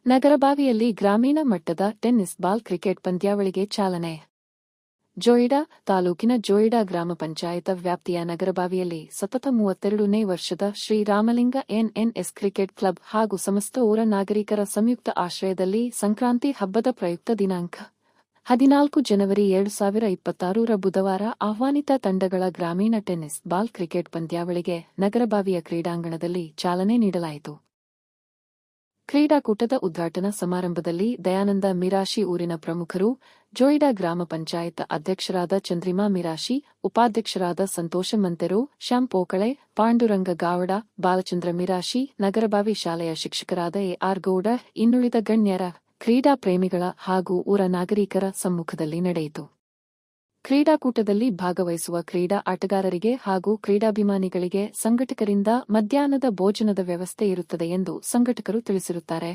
ನಗರಬಾವಿಯಲ್ಲಿ ಗ್ರಾಮೀಣ ಮಟ್ಟದ tennis ball cricket ಪಂದ್ಯಾವಳಿಗೆ ಚಾಲನೆ. ಜೋಯಿಡಾ ತಾಲೂಕಿನ ಜೋಯಿಡಾ ಗ್ರಾಮ ಪಂಚಾಯತ ವ್ಯಾಪ್ತಿಯ ನಗರಬಾವಿಯಲ್ಲಿ ಸತತ 32ನೇ ವರ್ಷದ ಶ್ರೀ ರಾಮಲಿಂಗ ಎನ್ಎನ್ಎಸ್ ಕ್ರಿಕೆಟ್ ಕ್ಲಬ್ ಹಾಗೂ ಸಮಸ್ತ ಊರ ನಾಗರಿಕರ ಸಂಯುಕ್ತ ಆಶ್ರಯದಲ್ಲಿ ಸಂಕ್ರಾಂತಿ ಹಬ್ಬದ ಪ್ರಯುಕ್ತ ದಿನಾಂಕ 14 ಜನವರಿ 2026 ಬುಧವಾರ ಆಹ್ವಾನಿತ ತಂಡಗಳ ಗ್ರಾಮೀಣ ಟೆನ್ನಿಸ್ ಬಾಲ್ ಕ್ರಿಕೆಟ್ ಪಂದ್ಯಾವಳಿಗೆ ನಗರಬಾವಿಯ ಕ್ರೀಡಾಂಗಣದಲ್ಲಿ ಚಾಲನೆ ನೀಡಲಾಯಿತು. ಕ್ರೀಡಾಕೂಟದ ಉದ್ಘಾಟನಾ ಸಮಾರಂಭದಲ್ಲಿ ದಯಾನಂದ ಮಿರಾಶಿ ಊರಿನ ಪ್ರಮುಖರು, ಜೋಯಿಡಾ ಗ್ರಾಮ ಪಂಚಾಯತ್ ಅಧ್ಯಕ್ಷರಾದ ಚಂದ್ರಿಮಾ ಮಿರಾಶಿ, ಉಪಾಧ್ಯಕ್ಷರಾದ ಸಂತೋಷ ಮಂತೆರು, ಶ್ಯಾಮ್ ಪೋಕಳೆ, ಪಾಂಡುರಂಗ ಗಾವಡ, ಬಾಲಚಂದ್ರ ಮಿರಾಶಿ, ನಗರಬಾವಿ ಶಾಲೆಯ ಶಿಕ್ಷಕರಾದ ಎ.ಆರ್. ಗೌಡ, ಇನ್ನುಳಿದ ಗಣ್ಯರ, ಕ್ರೀಡಾ ಪ್ರೇಮಿಗಳ ಹಾಗೂ ಊರ ನಾಗರಿಕರ ಸಮ್ಮುಖದಲ್ಲಿ ನಡೆಯಿತು. ಕ್ರೀಡಾಕೂಟದಲ್ಲಿ ಭಾಗವಹಿಸುವ ಕ್ರೀಡಾ ಆಟಗಾರರಿಗೆ ಹಾಗೂ ಕ್ರೀಡಾಭಿಮಾನಿಗಳಿಗೆ ಸಂಘಟಕರಿಂದ ಮಧ್ಯಾಹ್ನದ ಭೋಜನದ ವ್ಯವಸ್ಥೆ ಇರುತ್ತದೆ ಎಂದು ಸಂಘಟಕರು ತಿಳಿಸಿರುತ್ತಾರೆ.